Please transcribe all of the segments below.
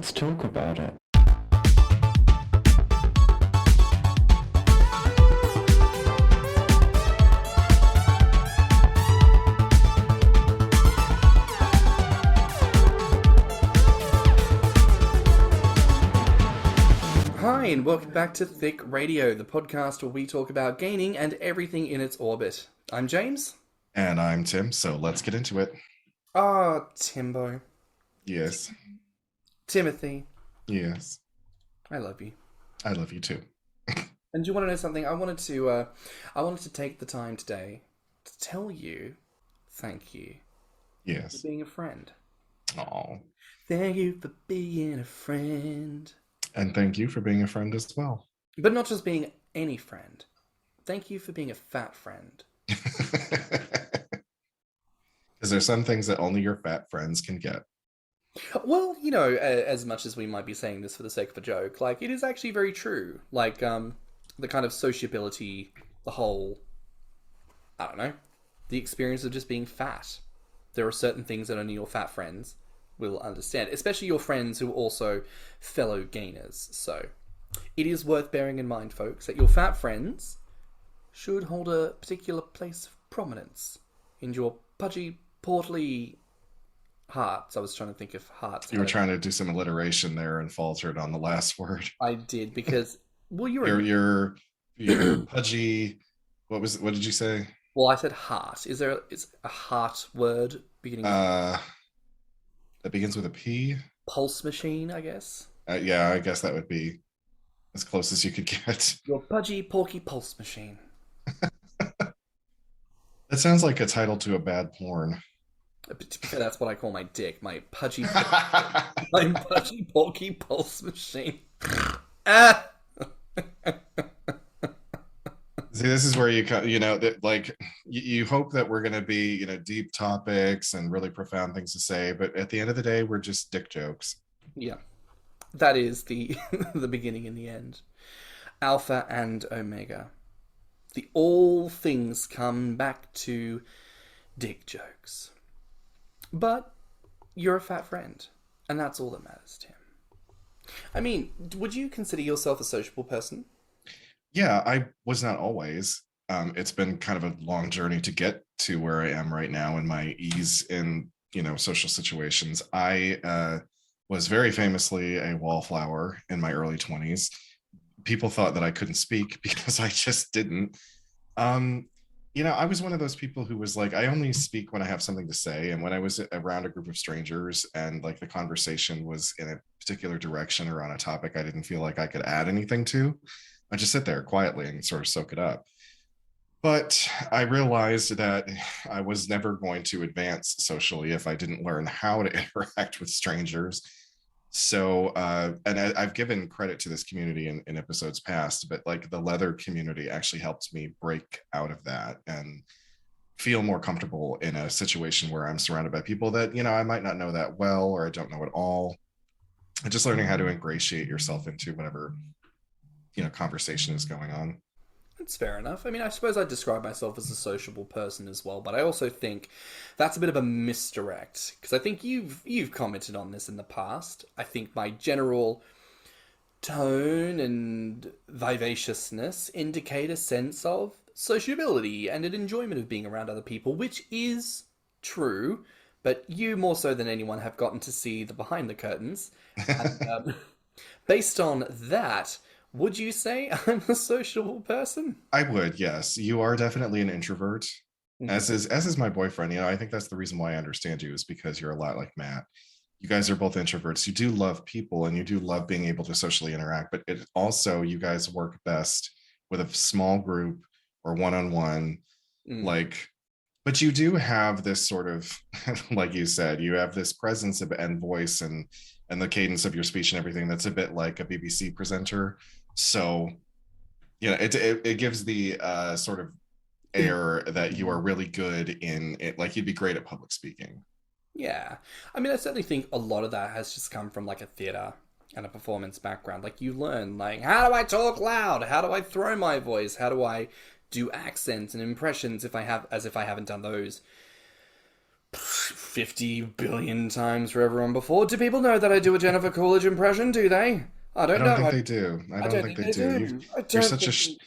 Let's talk about it. Hi, and welcome back to Thicc Radio, the podcast where we talk about gaming and everything in its orbit. I'm James. And I'm Tim, so let's get into it. Ah, Timbo. Yes. Timothy. Yes. I love you. I love you too. And do you want to know something? I wanted to take the time today to tell you thank you. Yes. For being a friend. Oh. Thank you for being a friend. And thank you for being a friend as well. But not just being any friend. Thank you for being a fat friend. Because there's some things that only your fat friends can get. Well, you know, as much as we might be saying this for the sake of a joke, like, it is actually very true. Like, the kind of sociability, the whole, I don't know, the experience of just being fat. There are certain things that only your fat friends will understand, especially your friends who are also fellow gainers. So, it is worth bearing in mind, folks, that your fat friends should hold a particular place of prominence in your pudgy, portly hearts. I was trying to think of hearts. You were trying to do some alliteration there and faltered on the last word. I did, because, well, your pudgy. What did you say? Well, I said heart. Is a heart word beginning? That begins with a P. Pulse machine, I guess. Yeah, I guess that would be as close as you could get. Your pudgy, porky pulse machine. That sounds like a title to a bad porn. To be fair, that's what I call my dick. My pudgy, porky pulse machine. Ah! See, this is where you hope that we're going to be, deep topics and really profound things to say, but at the end of the day, we're just dick jokes. Yeah, that is the the beginning and the end. Alpha and Omega. The all things come back to dick jokes. But you're a fat friend, and that's all that matters, Tim. I mean, would you consider yourself a sociable person? Yeah, I was not always. It's been kind of a long journey to get to where I am right now in my ease in, social situations. I was very famously a wallflower in my early 20s. People thought that I couldn't speak because I just didn't. I was one of those people who was like, I only speak when I have something to say. And when I was around a group of strangers and like the conversation was in a particular direction or on a topic I didn't feel like I could add anything to, I just sit there quietly and sort of soak it up. But I realized that I was never going to advance socially if I didn't learn how to interact with strangers. So, and I've given credit to this community in episodes past, but like the leather community actually helped me break out of that and feel more comfortable in a situation where I'm surrounded by people that, I might not know that well, or I don't know at all. And just learning how to ingratiate yourself into whatever conversation is going on. That's fair enough. I mean, I suppose I'd describe myself as a sociable person as well, but I also think that's a bit of a misdirect, because I think you've commented on this in the past. I think my general tone and vivaciousness indicate a sense of sociability and an enjoyment of being around other people, which is true, but you more so than anyone have gotten to see the behind the curtains. And, based on that, would you say I'm a sociable person? I would, yes. You are definitely an introvert, as is my boyfriend. I think that's the reason why I understand you, is because you're a lot like Matt. You guys are both introverts. You do love people and you do love being able to socially interact, but it also, you guys work best with a small group or one-on-one, but you do have this sort of, like you said, you have this presence and voice and the cadence of your speech and everything that's a bit like a BBC presenter. So, it gives the sort of air that you are really good in it. Like you'd be great at public speaking. Yeah. I mean, I certainly think a lot of that has just come from like a theater and a performance background. Like you learn, like, how do I talk loud? How do I throw my voice? How do I do accents and impressions if I haven't done those 50 billion times for everyone before. Do people know that I do a Jennifer Coolidge impression, do they? I I don't don't know. think they do. I I don't don't think think they they do. do. I You're don't such a think they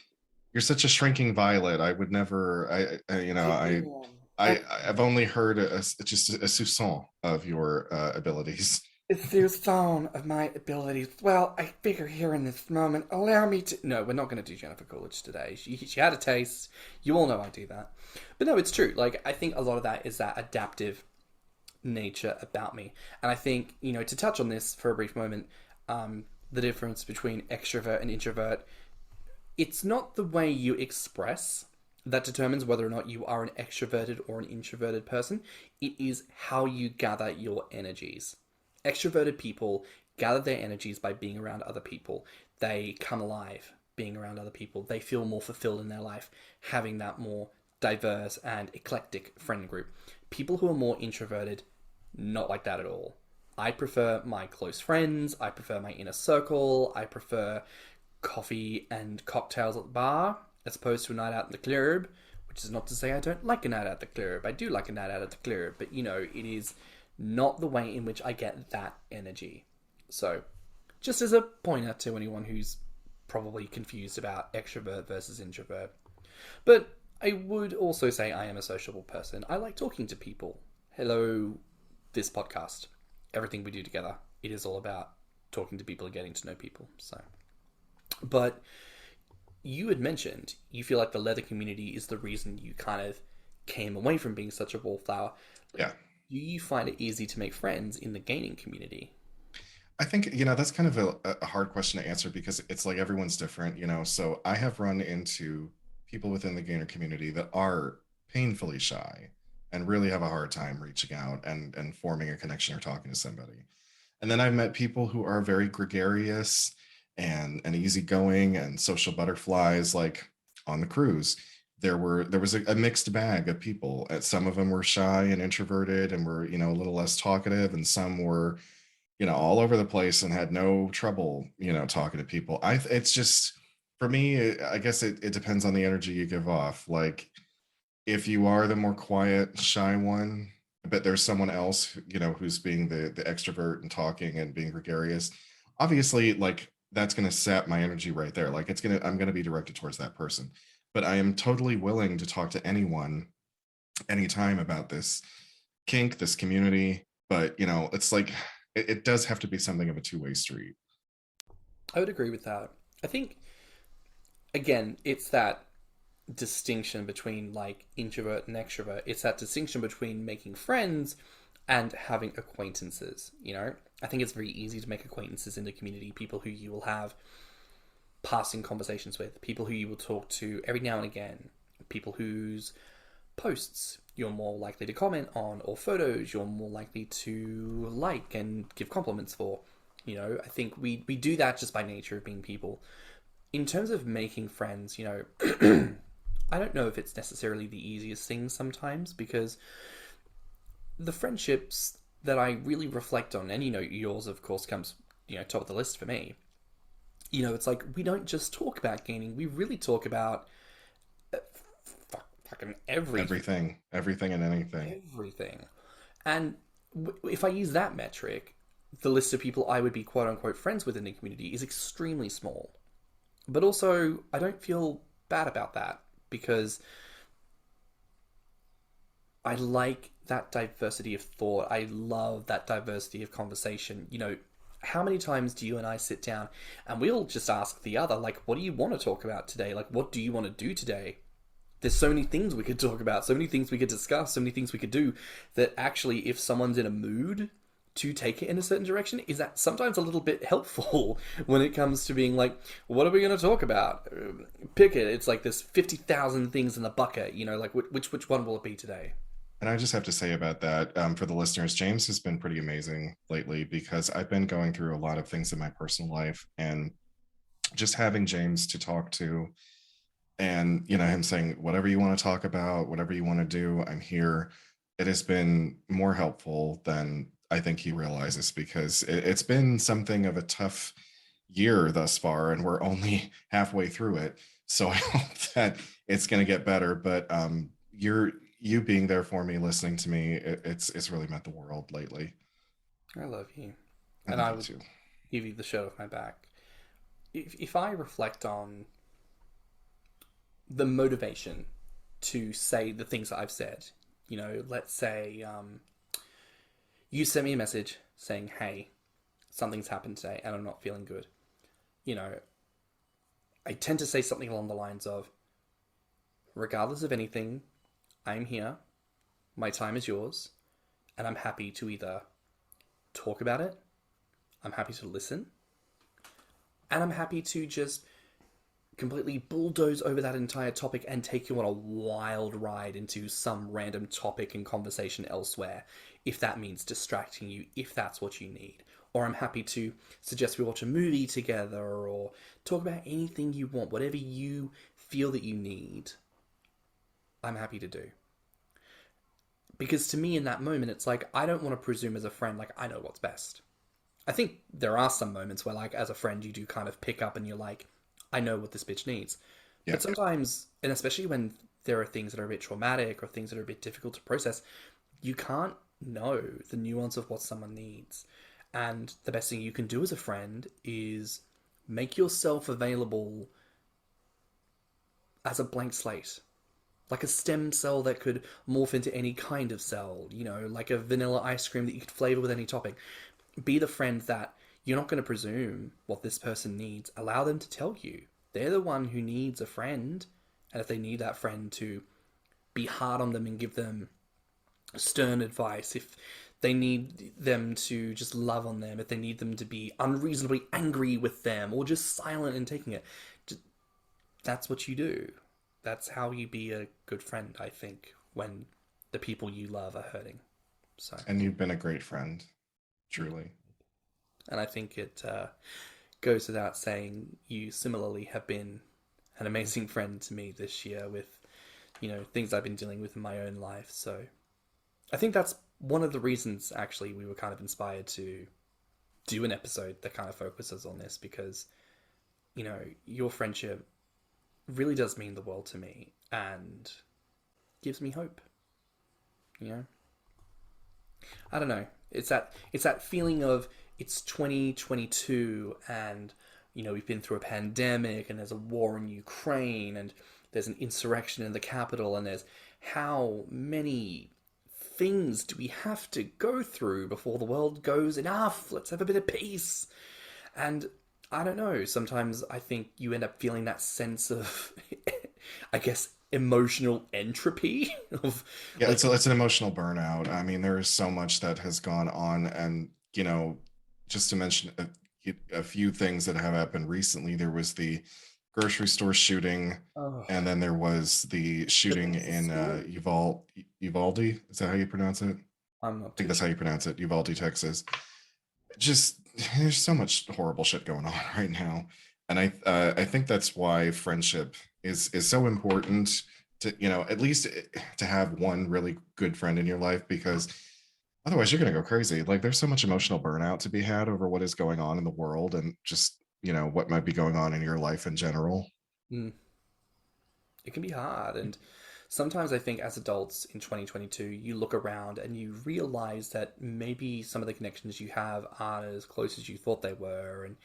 you're such a shrinking violet. I would never. You know, do. I've only heard just a soupçon of your abilities. It's the phone of my abilities. Well, I figure here in this moment, allow me to. No, we're not going to do Jennifer Coolidge today. She had a taste. You all know I do that. But no, it's true. Like, I think a lot of that is that adaptive nature about me. And I think, to touch on this for a brief moment, the difference between extrovert and introvert, it's not the way you express that determines whether or not you are an extroverted or an introverted person. It is how you gather your energies. Extroverted people gather their energies by being around other people. They come alive being around other people. They feel more fulfilled in their life, having that more diverse and eclectic friend group. People who are more introverted, not like that at all. I prefer my close friends. I prefer my inner circle. I prefer coffee and cocktails at the bar as opposed to a night out in the club, which is not to say I don't like a night out at the club. I do like a night out at the club, but it is not the way in which I get that energy. So, just as a pointer to anyone who's probably confused about extrovert versus introvert. But I would also say I am a sociable person. I like talking to people. Hello, this podcast. Everything we do together, it is all about talking to people and getting to know people. So, but you had mentioned you feel like the leather community is the reason you kind of came away from being such a wallflower. Yeah. Do you find it easy to make friends in the gaming community? I think, that's kind of a hard question to answer because it's like everyone's different. So I have run into people within the gamer community that are painfully shy and really have a hard time reaching out and forming a connection or talking to somebody. And then I've met people who are very gregarious and easygoing and social butterflies, like on the cruise. There was a mixed bag of people. Some of them were shy and introverted and were, a little less talkative, and some were, all over the place and had no trouble, talking to people. It's just for me, I guess it depends on the energy you give off. Like if you are the more quiet, shy one, I bet there's someone else, who's being the extrovert and talking and being gregarious. Obviously, like that's going to sap my energy right there. Like I'm going to be directed towards that person. But I am totally willing to talk to anyone, anytime about this kink, this community. But it's like it does have to be something of a two-way street. I would agree with that. I think, again, it's that distinction between like introvert and extrovert. It's that distinction between making friends and having acquaintances. I think it's very easy to make acquaintances in the community, people who you will have passing conversations with, people who you will talk to every now and again, people whose posts you're more likely to comment on, or photos you're more likely to like and give compliments for. I think we do that just by nature of being people. In terms of making friends, I don't know if it's necessarily the easiest thing sometimes, because the friendships that I really reflect on, and yours of course comes top of the list for me. It's like we don't just talk about gaming; we really talk about fucking Everything and anything. everything. And if I use that metric, the list of people I would be quote unquote friends with in the community is extremely small. But also, I don't feel bad about that because I like that diversity of thought. I love that diversity of conversation. How many times do you and I sit down and we'll just ask the other, like, what do you want to talk about today? Like, what do you want to do today? There's so many things we could talk about, so many things we could discuss, so many things we could do that actually, if someone's in a mood to take it in a certain direction, is that sometimes a little bit helpful when it comes to being like, what are we going to talk about? Pick it. It's like there's 50,000 things in the bucket, like which one will it be today? And I just have to say about that, for the listeners, James has been pretty amazing lately because I've been going through a lot of things in my personal life, and just having James to talk to, and him saying whatever you want to talk about, whatever you want to do, I'm here. It has been more helpful than I think he realizes, because it's been something of a tough year thus far, and we're only halfway through it. So I hope that it's going to get better. But you're you being there for me, listening to me, it's really meant the world lately. I love you. I And love I you would too. give you the shirt off my back. If I reflect on the motivation to say the things that I've said, let's say you sent me a message saying, hey, something's happened today and I'm not feeling good. You know, I tend to say something along the lines of, regardless of anything, I'm here, my time is yours, and I'm happy to either talk about it, I'm happy to listen, and I'm happy to just completely bulldoze over that entire topic and take you on a wild ride into some random topic and conversation elsewhere, if that means distracting you, if that's what you need. Or I'm happy to suggest we watch a movie together or talk about anything you want, whatever you feel that you need, I'm happy to do. Because to me, in that moment, it's like, I don't want to presume as a friend, like, I know what's best. I think there are some moments where, like, as a friend, you do kind of pick up and you're like, I know what this bitch needs. Yeah. But sometimes, and especially when there are things that are a bit traumatic or things that are a bit difficult to process, you can't know the nuance of what someone needs. And the best thing you can do as a friend is make yourself available as a blank slate. Like a stem cell that could morph into any kind of cell, like a vanilla ice cream that you could flavor with any topping. Be the friend that you're not going to presume what this person needs. Allow them to tell you. They're the one who needs a friend. And if they need that friend to be hard on them and give them stern advice, if they need them to just love on them, if they need them to be unreasonably angry with them or just silent and taking it, that's what you do. That's how you be a good friend, I think, when the people you love are hurting. So, And you've been a great friend, truly. and I think it goes without saying you similarly have been an amazing friend to me this year with, things I've been dealing with in my own life. So I think that's one of the reasons, actually, we were kind of inspired to do an episode that kind of focuses on this because, your friendship really does mean the world to me and gives me hope. I don't know. It's that feeling of it's 2022 and we've been through a pandemic and there's a war in Ukraine and there's an insurrection in the capital and there's how many things do we have to go through before the world goes enough? Let's have a bit of peace. And I don't know. Sometimes I think you end up feeling that sense of, I guess, emotional entropy of Yeah, like, it's an emotional burnout. I mean, there is so much that has gone on, and just to mention a few things that have happened recently, there was the grocery store shooting, oh, and then there was the the shooting pizza in store. Uvalde. Is that how you pronounce it? I I'm not think too that's how sure. you pronounce it, Uvalde, Texas. Just there's so much horrible shit going on right now, and I think that's why friendship is so important to at least to have one really good friend in your life, because otherwise you're going to go crazy. Like, there's so much emotional burnout to be had over what is going on in the world and just what might be going on in your life in general. Mm, it can be hard, and sometimes I think as adults in 2022, you look around and you realize that maybe some of the connections you have aren't as close as you thought they were, and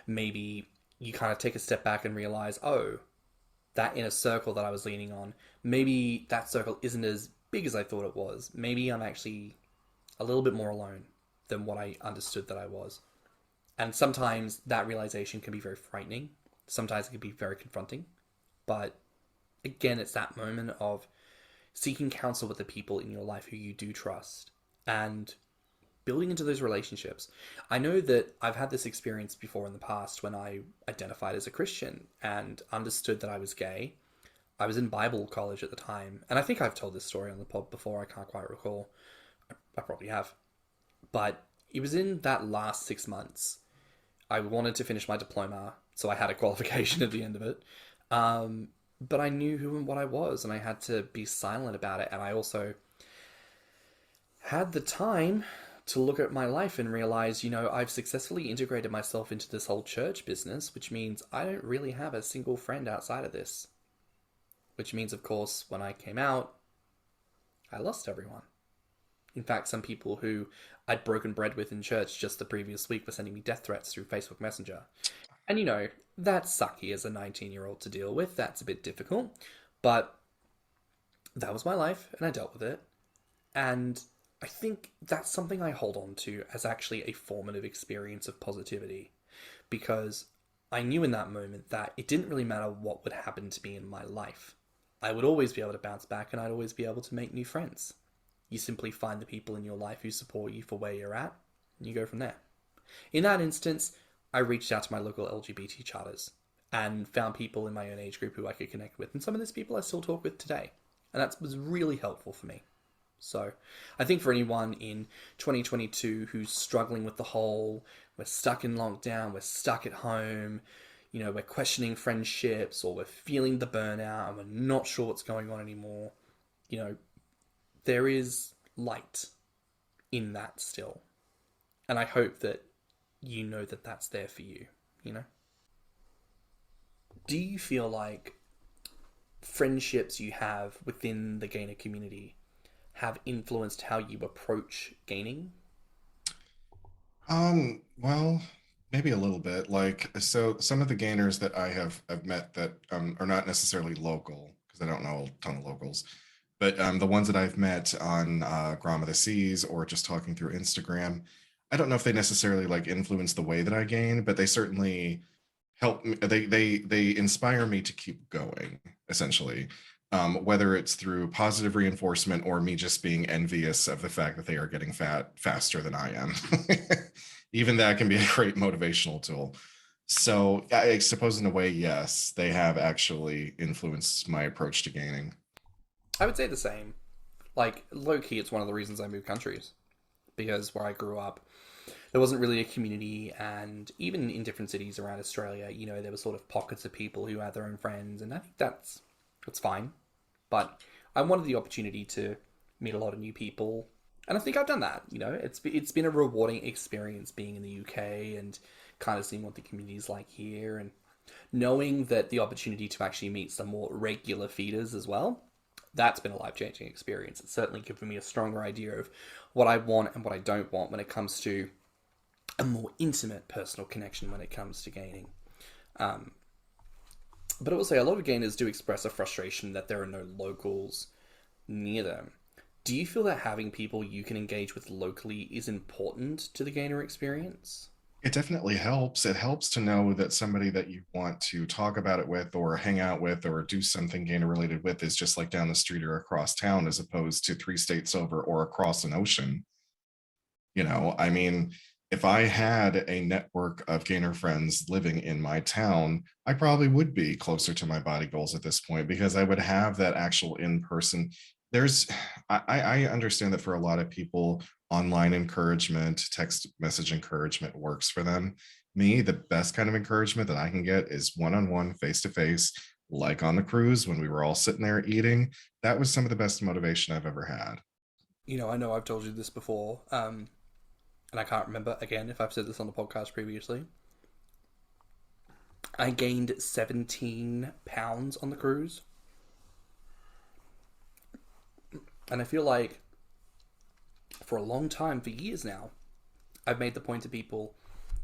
maybe you kind of take a step back and realize, oh, that inner circle that I was leaning on, maybe that circle isn't as big as I thought it was. Maybe I'm actually a little bit more alone than what I understood that I was. And sometimes that realization can be very frightening. Sometimes it can be very confronting. But again, it's that moment of seeking counsel with the people in your life who you do trust and building into those relationships. I know that I've had this experience before in the past when I identified as a Christian and understood that I was gay. I was in Bible college at the time, and I think I've told this story on the pod before, I can't quite recall. I probably have. But it was in that last 6 months. I wanted to finish my diploma, so I had a qualification at the end of it. But I knew who and what I was, and I had to be silent about it. And I also had the time to look at my life and realize, I've successfully integrated myself into this whole church business, which means I don't really have a single friend outside of this. Which means, of course, when I came out, I lost everyone. In fact, some people who I'd broken bread with in church just the previous week were sending me death threats through Facebook Messenger. And that's sucky as a 19-year-old to deal with. That's a bit difficult. But that was my life, and I dealt with it. And I think that's something I hold on to as actually a formative experience of positivity. Because I knew in that moment that it didn't really matter what would happen to me in my life. I would always be able to bounce back, and I'd always be able to make new friends. You simply find the people in your life who support you for where you're at, and you go from there. In that instance, I reached out to my local LGBT charters and found people in my own age group who I could connect with. And some of those people I still talk with today. And that was really helpful for me. So I think for anyone in 2022 who's struggling with the whole, we're stuck in lockdown, we're stuck at home, we're questioning friendships, or we're feeling the burnout and we're not sure what's going on anymore, there is light in that still. And I hope that you know that that's there for you, Do you feel like friendships you have within the gainer community have influenced how you approach gaining? Well, maybe a little bit. Like, so some of the gainers that I've met that are not necessarily local, because I don't know a ton of locals, but the ones that I've met on Grommr the Seas or just talking through Instagram, I don't know if they necessarily like influence the way that I gain, but they certainly help me. They inspire me to keep going, essentially. Whether it's through positive reinforcement or me just being envious of the fact that they are getting fat faster than I am. Even that can be a great motivational tool. So I suppose in a way, yes, they have actually influenced my approach to gaining. I would say the same. Like, low-key, it's one of the reasons I moved countries. Because where I grew up, there wasn't really a community, and even in different cities around Australia, there were sort of pockets of people who had their own friends, and I think that's fine. But I wanted the opportunity to meet a lot of new people, and I think I've done that. It's been a rewarding experience being in the UK and kind of seeing what the community is like here, and knowing that the opportunity to actually meet some more regular feeders as well. That's been a life-changing experience. It's certainly given me a stronger idea of what I want and what I don't want when it comes to a more intimate personal connection when it comes to gaining. But I will say a lot of gainers do express a frustration that there are no locals near them. Do you feel that having people you can engage with locally is important to the gainer experience? It definitely helps. It helps to know that somebody that you want to talk about it with or hang out with or do something gainer related with is just like down the street or across town as opposed to 3 states over or across an ocean. I mean, if I had a network of gainer friends living in my town, I probably would be closer to my body goals at this point because I would have that actual in-person. There's, I understand that for a lot of people, online encouragement, text message encouragement works for them. Me, the best kind of encouragement that I can get is one-on-one, face-to-face, like on the cruise when we were all sitting there eating. That was some of the best motivation I've ever had. I know I've told you this before, and I can't remember, again, if I've said this on the podcast previously. I gained 17 pounds on the cruise. And I feel like for a long time, for years now, I've made the point to people,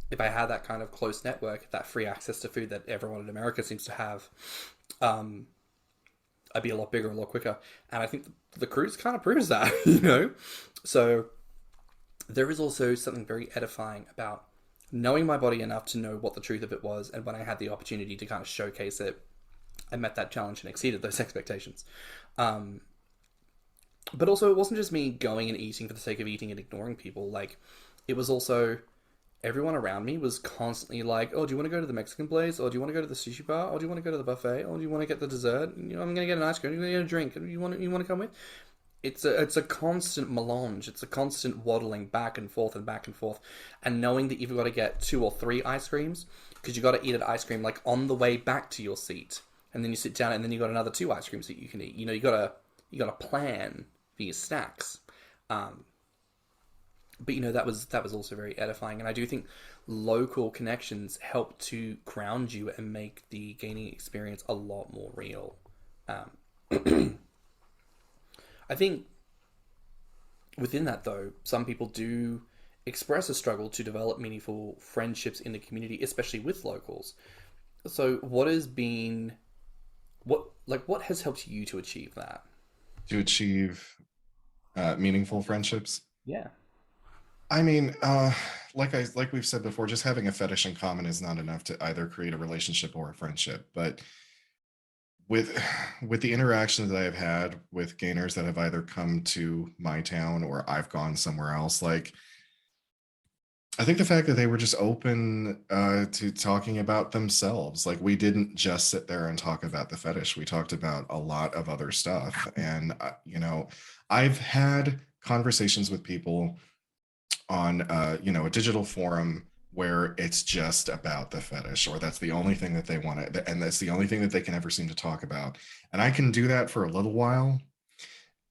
if I had that kind of close network, that free access to food that everyone in America seems to have, I'd be a lot bigger, a lot quicker. And I think the cruise kind of proves that, So there is also something very edifying about knowing my body enough to know what the truth of it was. And when I had the opportunity to kind of showcase it, I met that challenge and exceeded those expectations. But also, it wasn't just me going and eating for the sake of eating and ignoring people. Like, it was also everyone around me was constantly like, "Oh, do you want to go to the Mexican place? Or do you want to go to the sushi bar? Or do you want to go to the buffet? Or do you want to get the dessert? I'm going to get an ice cream. You're going to get a drink. You want to come with?" It's a constant melange. It's a constant waddling back and forth and back and forth, and knowing that you've got to get 2 or 3 ice creams because you got to eat an ice cream like on the way back to your seat, and then you sit down and then you got another 2 ice creams that you can eat. You got to plan for your snacks. But that was also very edifying, and I do think local connections help to ground you and make the gaining experience a lot more real. I think within that, though, some people do express a struggle to develop meaningful friendships in the community, especially with locals. So, what has helped you to achieve that? To achieve meaningful friendships. Yeah. I mean, like we've said before, just having a fetish in common is not enough to either create a relationship or a friendship. But with with the interactions that I've had with gainers that have either come to my town or I've gone somewhere else, like I think the fact that they were just open to talking about themselves, like we didn't just sit there and talk about the fetish. We talked about a lot of other stuff, and I've had conversations with people on a digital forum where it's just about the fetish, or that's the only thing that they want to, and that's the only thing that they can ever seem to talk about. And I can do that for a little while,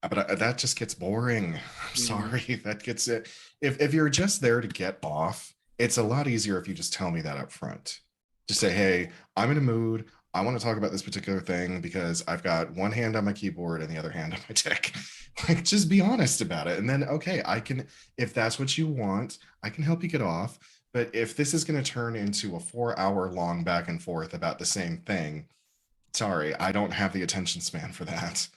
but that just gets boring. I'm Mm. sorry. That gets it. If you're just there to get off, it's a lot easier if you just tell me that up front. Just say, hey, I'm in a mood. I want to talk about this particular thing because I've got one hand on my keyboard and the other hand on my dick. Like, just be honest about it. And then, okay, I can, if that's what you want, I can help you get off. But if this is going to turn into a 4 hour long back and forth about the same thing, sorry, I don't have the attention span for that.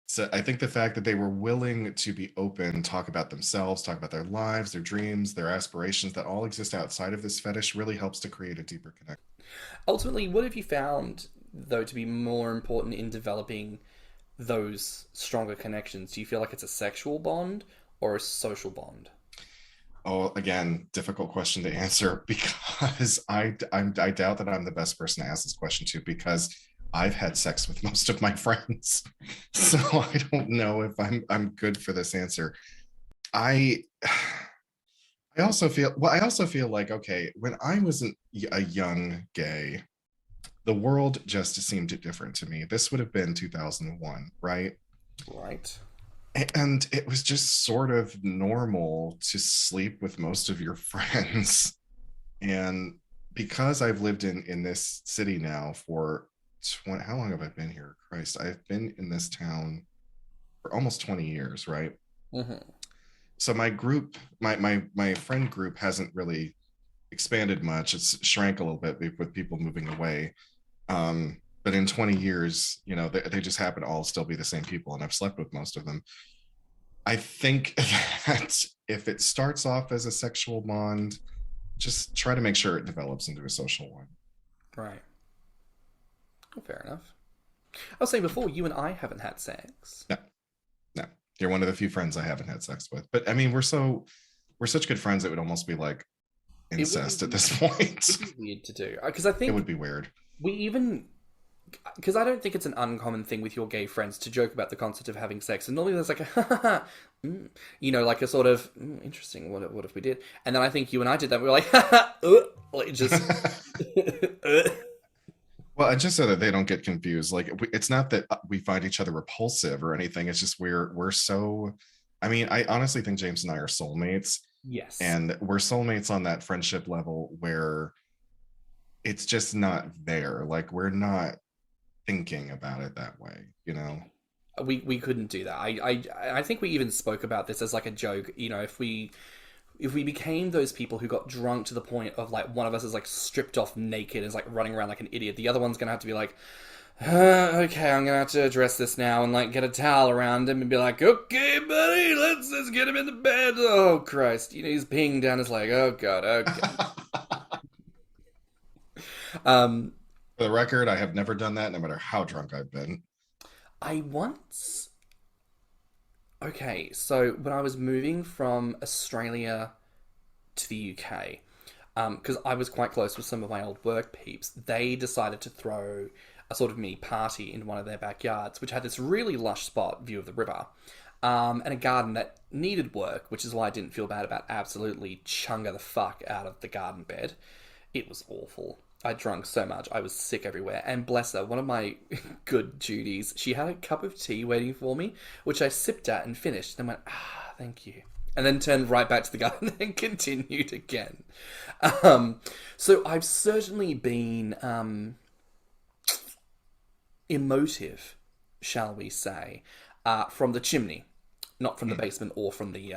So I think the fact that they were willing to be open, talk about themselves, talk about their lives, their dreams, their aspirations that all exist outside of this fetish really helps to create a deeper connection. Ultimately, what have you found, though, to be more important in developing those stronger connections? Do you feel like it's a sexual bond or a social bond? Oh, again, difficult question to answer because I doubt that I'm the best person to ask this question to because I've had sex with most of my friends, so I don't know if I'm good for this answer. I I also feel like okay, when I was a young gay, the world just seemed different to me. This would have been 2001, right? Right. And it was just sort of normal to sleep with most of your friends. And because I've lived in this city now for 20, how long have I been here? Christ, I've been in this town for almost 20 years, right? Mm-hmm. So my group, my friend group hasn't really expanded much. It's shrank a little bit with people moving away. But in 20 years, they just happen to all still be the same people, and I've slept with most of them. I think that if it starts off as a sexual bond, just try to make sure it develops into a social one. Right. Well, fair enough. I was saying before, you and I haven't had sex. No, no, you're one of the few friends I haven't had sex with. But I mean, we're such good friends it would almost be like It would be incest at this point. weird to do. Because I It think would be weird. we even because I don't think it's an uncommon thing with your gay friends to joke about the concept of having sex, and normally there's like a, like a sort of interesting. What if we did? And then I think you and I did that. We were like, like just. Well, just so that they don't get confused, like it's not that we find each other repulsive or anything. It's just we're so. I mean, I honestly think James and I are soulmates, Yes. and we're soulmates on that friendship level where it's just not there. Like we're not thinking about it that way. We couldn't do that. I think we even spoke about this as like a joke. If we became those people who got drunk to the point of like one of us is like stripped off naked and is like running around like an idiot, the other one's gonna have to be like, okay, I'm gonna have to address this now and like get a towel around him and be like, okay, buddy, let's get him in the bed. Oh Christ, he's peeing down his leg. Oh God, okay. Um, For the record, I have never done that, no matter how drunk I've been. I once Okay, so when I was moving from Australia to the UK, because I was quite close with some of my old work peeps, they decided to throw a sort of mini party in one of their backyards, which had this really lush spot view of the river, and a garden that needed work, which is why I didn't feel bad about absolutely chunga the fuck out of the garden bed. It was awful. I drunk so much, I was sick everywhere. And bless her, one of my good Judies, she had a cup of tea waiting for me, which I sipped at and finished, and went, thank you. And then turned right back to the garden and continued again. So I've certainly been emotive, shall we say, from the chimney. not from the basement or from the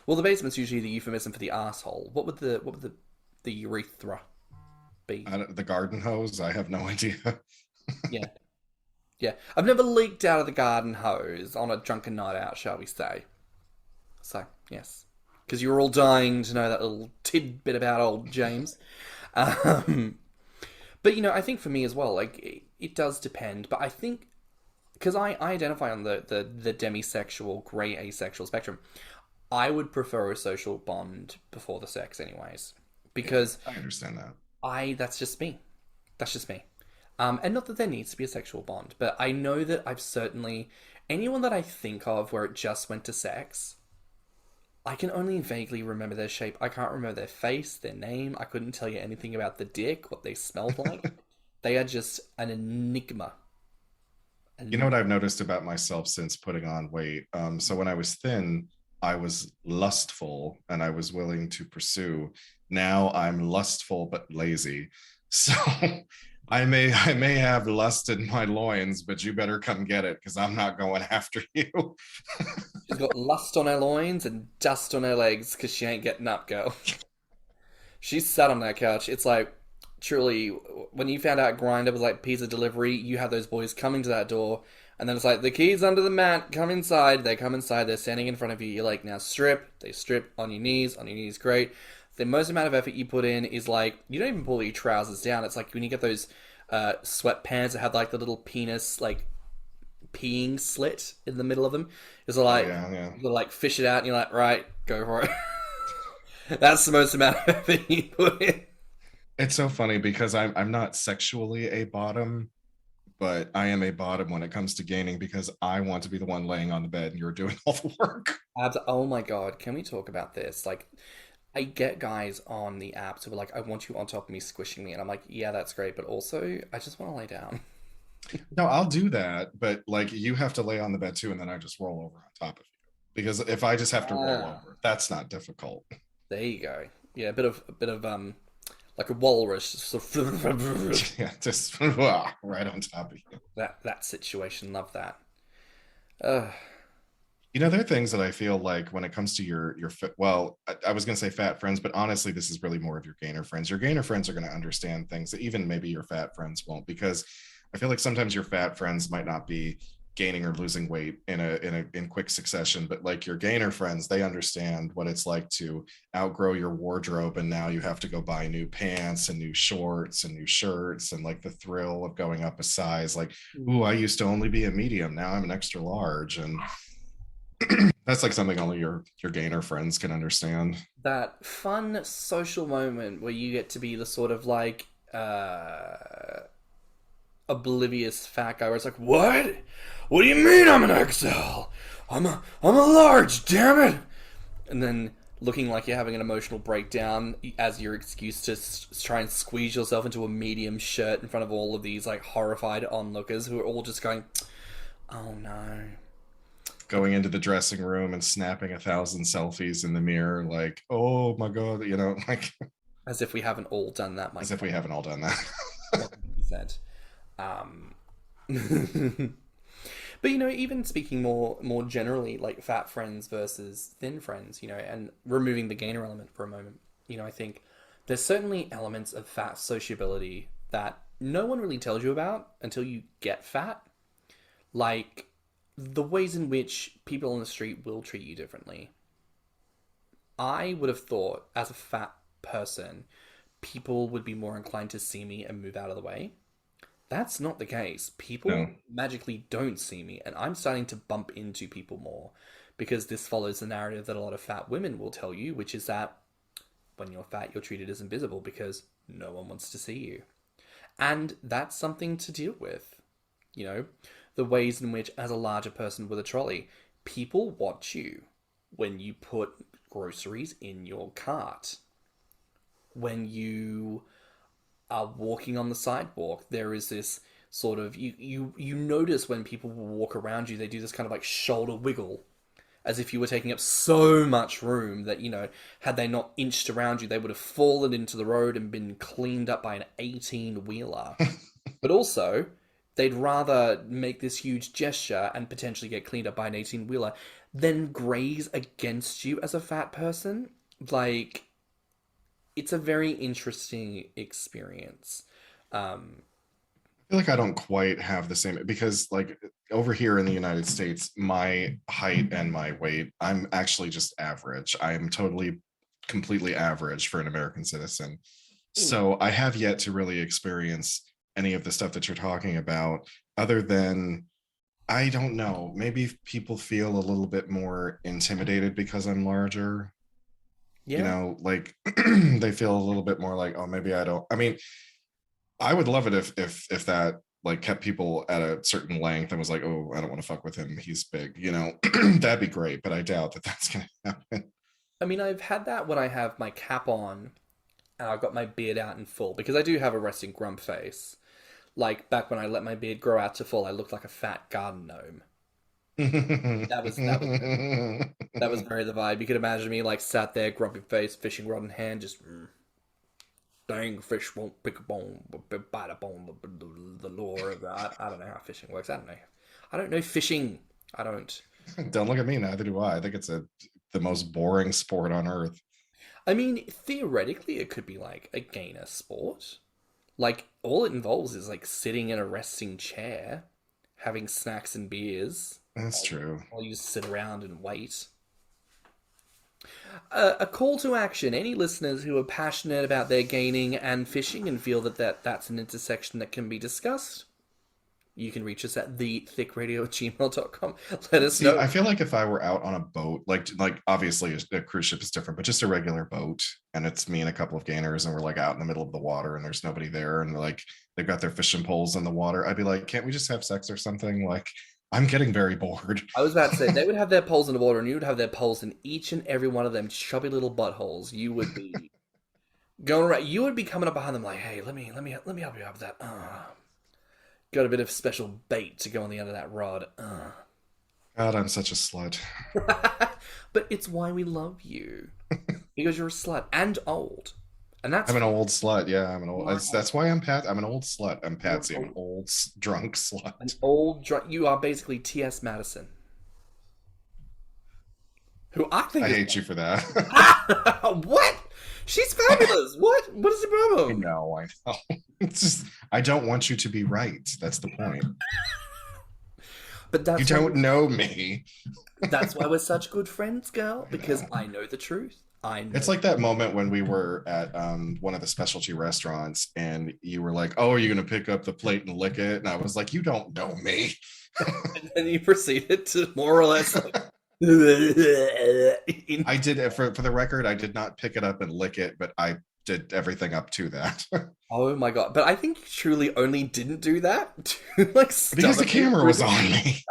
Well, the basement's usually the euphemism for the asshole. What would the urethra be? The garden hose? I have no idea. Yeah, yeah. I've never leaked out of the garden hose on a drunken night out, shall we say? So yes, because you were all dying to know that little tidbit about old James. Um, but I think for me as well, like it does depend. But I think because I identify on the demisexual, grey asexual spectrum, I would prefer a social bond before the sex, anyways, because I understand that. that's just me. That's just me. And not that there needs to be a sexual bond, but I know that I've certainly anyone that I think of where it just went to sex, I can only vaguely remember their shape. I can't remember their face, their name. I couldn't tell you anything about the dick, what they smelled like. They are just an enigma. You know what I've noticed about myself since putting on weight? So when I was thin, I was lustful and I was willing to pursue. Now I'm lustful but lazy. So I may have lust in my loins, but you better come get it because I'm not going after you. She's got lust on her loins and dust on her legs because she ain't getting up, girl. She's sat on that couch. It's like, truly, when you found out Grindr was like pizza delivery, you have those boys coming to that door, and then it's like, the key's under the mat, come inside. They come inside, they're standing in front of you. You're like, now strip. They strip on your knees, great. The most amount of effort you put in is like, you don't even pull your trousers down. It's like when you get those sweatpants that have like the little penis, like, peeing slit in the middle of them. It's like, you like fish it out, and you're like, right, go for it. That's the most amount of effort you put in. It's so funny because I'm not sexually a bottom, but I am a bottom when it comes to gaining because I want to be the one laying on the bed and you're doing all the work. Oh my god, can we talk about this? Like, I get guys on the apps who are like, I want you on top of me, squishing me, and I'm like, yeah, that's great, but also I just want to lay down. No, I'll do that, but like you have to lay on the bed too, and then I just roll over on top of you. Because if I just have to roll over, that's not difficult. There you go. Yeah, a bit of like a walrus, Yeah, just right on top of you. That situation, love that. There are things that I feel like when it comes to your fit, well, I was going to say fat friends, but honestly, this is really more of your gainer friends. Your gainer friends are going to understand things that even maybe your fat friends won't, because I feel like sometimes your fat friends might not be gaining or losing weight in quick succession, but like your gainer friends, they understand what it's like to outgrow your wardrobe, and now you have to go buy new pants and new shorts and new shirts, and like the thrill of going up a size. Like, ooh, I used to only be a medium, now I'm an extra large, and that's like something only your gainer friends can understand. That fun social moment where you get to be the sort of like oblivious fat guy where it's like, what do you mean I'm an XL? I'm a large, damn it. And then looking like you're having an emotional breakdown as your excuse to try and squeeze yourself into a medium shirt in front of all of these like horrified onlookers who are all just going, oh no. Going into the dressing room and snapping 1,000 selfies in the mirror, like, oh my god, like as if we haven't all done that. As if we haven't all done that. 100%. But even speaking more generally, like fat friends versus thin friends, and removing the gainer element for a moment, I think there's certainly elements of fat sociability that no one really tells you about until you get fat. Like the ways in which people on the street will treat you differently. I would have thought, as a fat person, people would be more inclined to see me and move out of the way. That's not the case. People magically don't see me, and I'm starting to bump into people more because this follows the narrative that a lot of fat women will tell you, which is that when you're fat, you're treated as invisible because no one wants to see you. And that's something to deal with. The ways in which, as a larger person with a trolley, people watch you when you put groceries in your cart. When you are walking on the sidewalk, there is this sort of, you notice when people walk around you, they do this kind of like shoulder wiggle, as if you were taking up so much room that, had they not inched around you, they would have fallen into the road and been cleaned up by an 18-wheeler. But also, They'd rather make this huge gesture and potentially get cleaned up by an 18-wheeler than graze against you as a fat person. Like, it's a very interesting experience. Um, I feel like I don't quite have the same because like over here in the United States, my height and my weight, I'm actually just average. I'm totally completely average for an American citizen. So I have yet to really experience any of the stuff that you're talking about, other than I don't know, maybe people feel a little bit more intimidated because I'm larger. You yeah. know, like they feel a little bit more like, oh, maybe I don't. I mean, I would love it if that like kept people at a certain length and was like, oh, I don't want to fuck with him. He's big, you know, that'd be great. But I doubt that that's gonna happen. I mean, I've had that when I have my cap on and I've got my beard out in full because I do have a resting grump face. Like back when I let my beard grow out to full, I looked like a fat garden gnome. That was that was very the vibe. You could imagine me like sat there, grumpy face, fishing rod in hand, just dang fish won't pick a bone, but bite a bone. The lure of that. I don't know how fishing works. I don't know. I don't know fishing. I don't. Don't look at me, neither do I think it's the most boring sport on earth. I mean, theoretically, it could be like a gainer sport. Like all it involves is like sitting in a resting chair, having snacks and beers That's true. while you sit around and wait. A call to action. Any listeners who are passionate about their gaining and fishing and feel that's an intersection that can be discussed, you can reach us at thiccradio@gmail.com. Let us See, know. I feel like if I were out on a boat, like obviously a cruise ship is different, but just a regular boat, and it's me and a couple of gainers, and we're like out in the middle of the water, and there's nobody there, and like they've got their fishing poles in the water, I'd be like, can't we just have sex or something? Like, I'm getting very bored. I was about to say, they would have their poles in the water, and you would have their poles in each and every one of them chubby little buttholes. You would be going around. You would be coming up behind them like, "Hey, let me help you out with that." Got a bit of special bait to go on the end of that rod. God, I'm such a slut. But it's why we love you because you're a slut and old, and that's I'm an old slut. Yeah, I'm an old. Wow. That's why I'm Pat. I'm an old slut. I'm You're Patsy. I'm an old drunk an slut. old drunk. You are basically T.S. Madison, who I think I is hate you for that. what? She's fabulous. What? What is the I problem? know. I know. It's just I don't want you to be right. That's the point. But You don't know me. that's why we're such good friends, girl. Because I know the truth. I know. It's like that moment when we were at one of the specialty restaurants and you were like, oh, are you going to pick up the plate and lick it? And I was like, you don't know me. And then you proceeded to more or less like. I did, for the record, I did not pick it up and lick it, but I did everything up to that. Oh my god! But I think you truly only didn't do that to like Because the stomach camera was on me.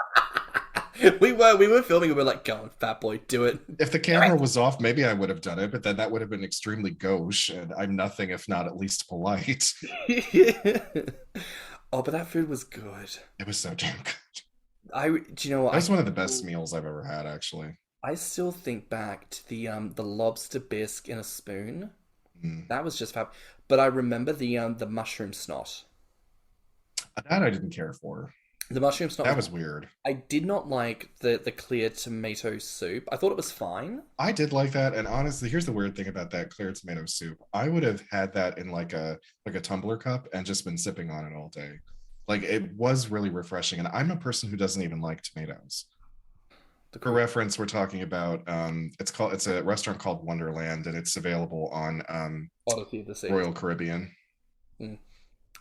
we were filming and we're like, "Go on, fat boy, do it." If the camera was off, maybe I would have done it, but then that would have been extremely gauche, and I'm nothing if not at least polite. Oh, but that food was good. It was so damn good. Do you know what? That was one of the best meals I've ever had, actually. I still think back to the lobster bisque in a spoon. Mm. That was just fab. But I remember the mushroom snot. That I didn't care for. The mushroom snot. That was weird. I did not like the clear tomato soup. I thought it was fine. I did like that, and honestly, here's the weird thing about that clear tomato soup. I would have had that in like a tumbler cup and just been sipping on it all day. Like it was really refreshing, and I'm a person who doesn't even like tomatoes. For reference, we're talking about it's a restaurant called Wonderland, and it's available on Odyssey of the Seas. Royal Caribbean. Mm.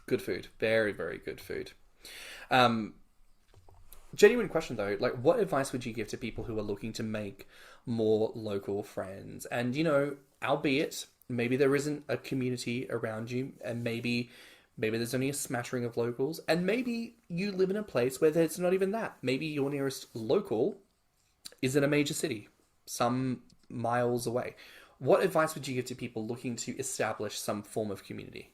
Good food. Very, very good food. Um, Genuine question though, like what advice would you give to people who are looking to make more local friends? And albeit maybe there isn't a community around you, and maybe there's only a smattering of locals, and maybe you live in a place where there's not even that. Maybe your nearest local is in a major city, some miles away. What advice would you give to people looking to establish some form of community?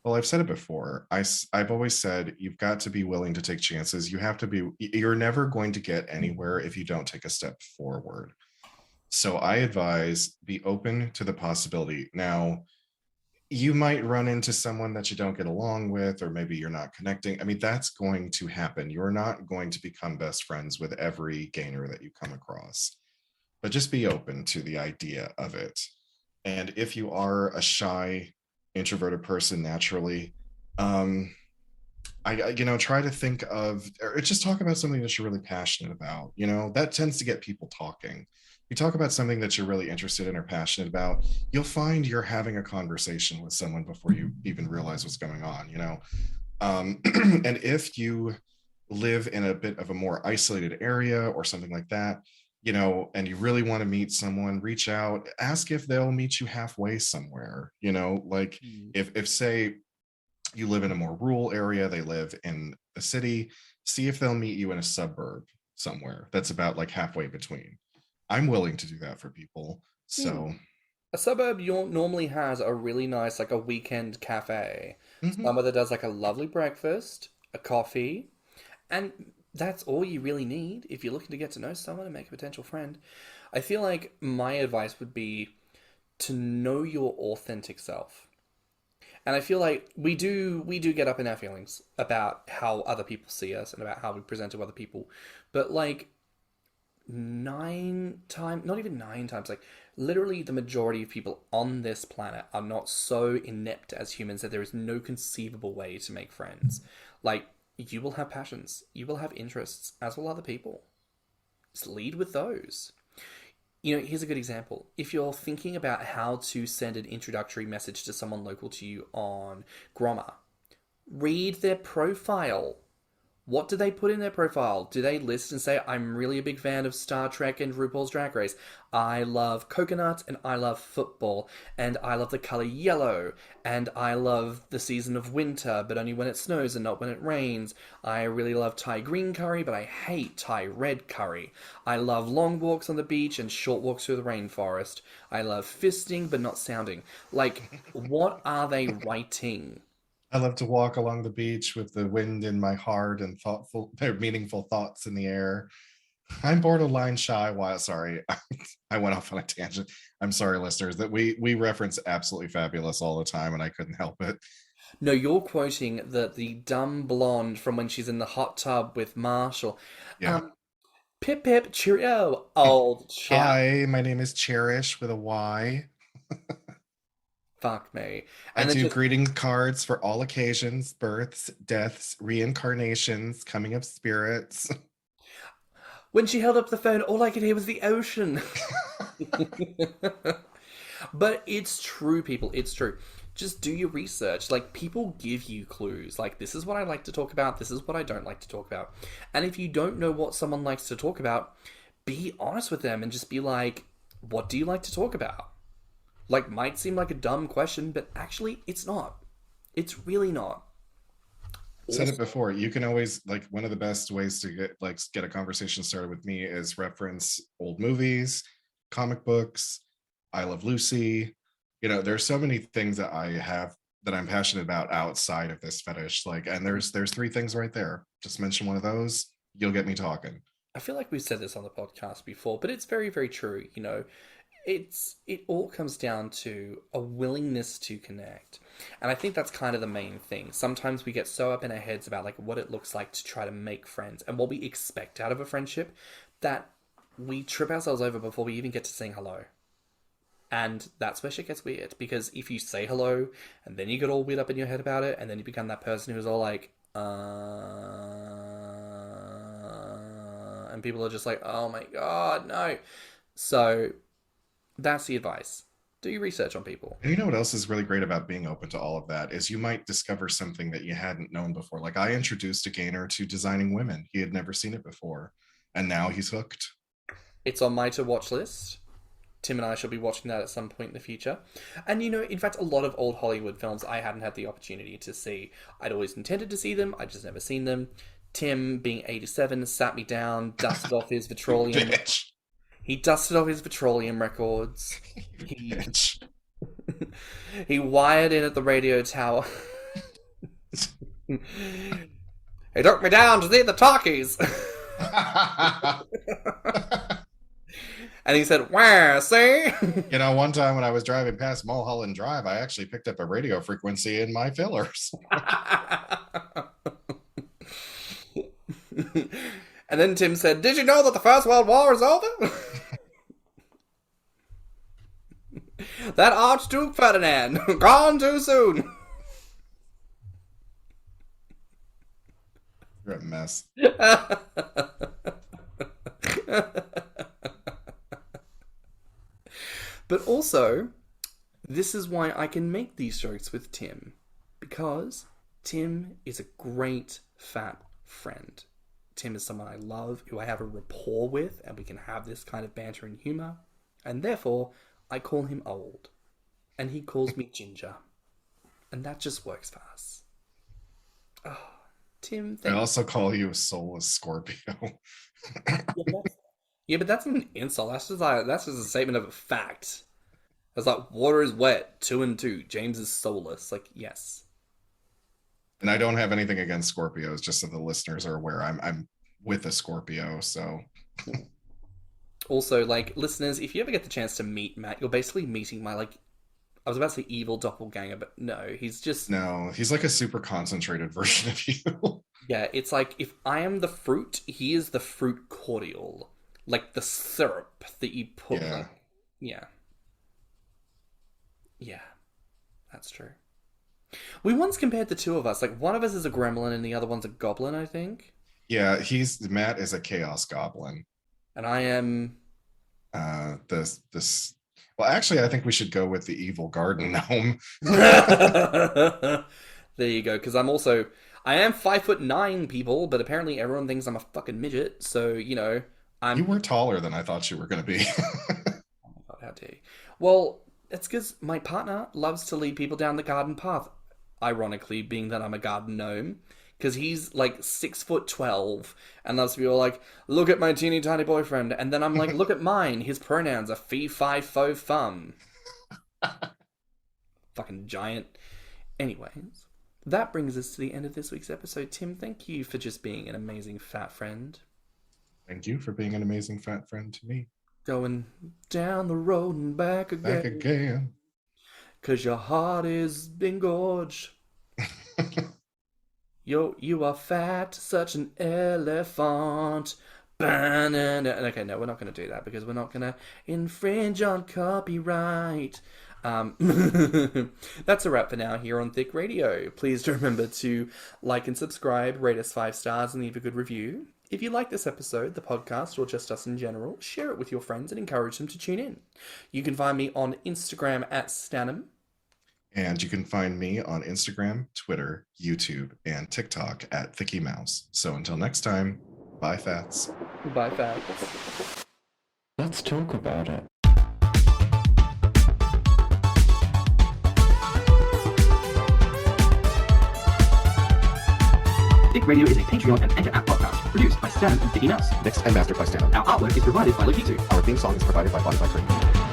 Well, I've said it before. I've always said you've got to be willing to take chances. You're never going to get anywhere if you don't take a step forward. So I advise be open to the possibility. Now, you might run into someone that you don't get along with, or maybe you're not connecting. I mean, that's going to happen. You're not going to become best friends with every gainer that you come across, but just be open to the idea of it. And if you are a shy, introverted person naturally, um, try to think of, or just talk about something that you're really passionate about. That tends to get people talking. You talk about something that you're really interested in or passionate about, you'll find you're having a conversation with someone before you even realize what's going on. And if you live in a bit of a more isolated area or something like that, and you really want to meet someone, reach out, ask if they'll meet you halfway somewhere. Like if say you live in a more rural area, they live in a city, see if they'll meet you in a suburb somewhere that's about like halfway between. I'm willing to do that for people. So a suburb normally has a really nice, like, a weekend cafe. mhm. Somewhere that does, like, a lovely breakfast, a coffee, and that's all you really need if you're looking to get to know someone and make a potential friend. I feel like my advice would be to know your authentic self. And I feel like we do get up in our feelings about how other people see us and about how we present to other people. But like 9 times, not even 9 times, like literally the majority of people on this planet are not so inept as humans that there is no conceivable way to make friends. Like, you will have passions, you will have interests, as will other people. Just lead with those. Here's a good example. If you're thinking about how to send an introductory message to someone local to you on Grommr, read their profile. What do they put in their profile? Do they list and say, I'm really a big fan of Star Trek and RuPaul's Drag Race. I love coconuts and I love football and I love the color yellow and I love the season of winter, but only when it snows and not when it rains. I really love Thai green curry, but I hate Thai red curry. I love long walks on the beach and short walks through the rainforest. I love fisting, but not sounding. Like, what are they writing? I love to walk along the beach with the wind in my heart and meaningful thoughts in the air. I'm borderline shy. While sorry, I went off on a tangent. I'm sorry, listeners, that we reference Absolutely Fabulous all the time, and I couldn't help it. No, you're quoting the dumb blonde from when she's in the hot tub with Marshall. Yeah. Pip pip cheerio, old chap. Hi, my name is Cherish with a Y. Fuck me. I And then do just greeting cards for all occasions, births, deaths, reincarnations, coming of spirits. when she held up the phone, all I could hear was the ocean. But it's true, people. It's true. Just do your research. Like, people give you clues. Like, this is what I like to talk about. This is what I don't like to talk about. And if you don't know what someone likes to talk about, be honest with them and just be like, what do you like to talk about? Like, might seem like a dumb question, but actually, it's not. It's really not. Said it before, you can always, like, one of the best ways to get a conversation started with me is reference old movies, comic books. I Love Lucy. There's so many things that I have that I'm passionate about outside of this fetish. Like, and there's 3 things right there. Just mention one of those, you'll get me talking. I feel like we've said this on the podcast before, but it's very, very true. It all comes down to a willingness to connect. And I think that's kind of the main thing. Sometimes we get so up in our heads about like what it looks like to try to make friends and what we expect out of a friendship that we trip ourselves over before we even get to saying hello. And that's where shit gets weird, because if you say hello and then you get all weird up in your head about it, and then you become that person who's all like, and people are just like, oh my god, no. So that's the advice. Do your research on people. And you know what else is really great about being open to all of that is you might discover something that you hadn't known before. Like, I introduced a gainer to designing women. He had never seen it before, and now he's hooked. It's on my to-watch list. Tim and I shall be watching that at some point in the future. And in fact, a lot of old Hollywood films I hadn't had the opportunity to see. I'd always intended to see them, I'd just never seen them. Tim, being 87, sat me down, dusted off his petroleum. Bitch. He dusted off his petroleum records. Bitch. He wired in at the radio tower. He took me down to see the talkies. And he said, "Where, see?" One time when I was driving past Mulholland Drive, I actually picked up a radio frequency in my fillers. And then Tim said, "Did you know that the First World War is over?" That Archduke Ferdinand, gone too soon. You're a mess. But also, this is why I can make these jokes with Tim. Because Tim is a great fat friend. Tim is someone I love, who I have a rapport with, and we can have this kind of banter and humour. And therefore, I call him old. And he calls me Ginger. And that just works for us. Oh, Tim, I also call you a soulless Scorpio. Yeah, but that's an insult. That's just a statement of a fact. It's like, water is wet, 2 and 2. James is soulless. Like, yes. And I don't have anything against Scorpios, just so the listeners are aware. I'm with a Scorpio, so. Also, like, listeners, if you ever get the chance to meet Matt, you're basically meeting my, like, I was about to say evil doppelganger, but no, he's just... No, he's like a super concentrated version of you. Yeah, it's like, if I am the fruit, he is the fruit cordial. Like the syrup that you put... Yeah. Like, yeah. Yeah, that's true. We once compared the two of us. Like, one of us is a gremlin and the other one's a goblin, I think. Yeah, Matt is a chaos goblin. And I am... Well, actually, I think we should go with the evil garden gnome. There you go, because I am 5'9", people, but apparently everyone thinks I'm a fucking midget, so, you were taller than I thought you were going to be. Oh my god, how dare you. Well, it's because my partner loves to lead people down the garden path, ironically, being that I'm a garden gnome. Because he's like 6'12" and loves to be all like, "Look at my teeny tiny boyfriend." And then I'm like, "Look at mine. His pronouns are fee, fi, fo, fum." Fucking giant. Anyways, that brings us to the end of this week's episode. Tim, thank you for just being an amazing fat friend. Thank you for being an amazing fat friend to me. Going down the road and back again. Back again. 'Cause your heart is engorged. You are fat, such an elephant. Okay, no, we're not going to do that because we're not going to infringe on copyright. That's a wrap for now here on Thicc Radio. Please remember to like and subscribe, rate us 5 stars, and leave a good review. If you like this episode, the podcast, or just us in general, share it with your friends and encourage them to tune in. You can find me on Instagram at stannnum. And you can find me on Instagram, Twitter, YouTube, and TikTok at ThiccMouse. So until next time, bye, Fats. Bye, Fats. Let's talk about it. Thicc Radio is a Patreon and Enter app podcast produced by Stan and Thicc Mouse. Mixed and mastered by stannnum. Our artwork is provided by Lokitu. Our theme song is provided by Spotify.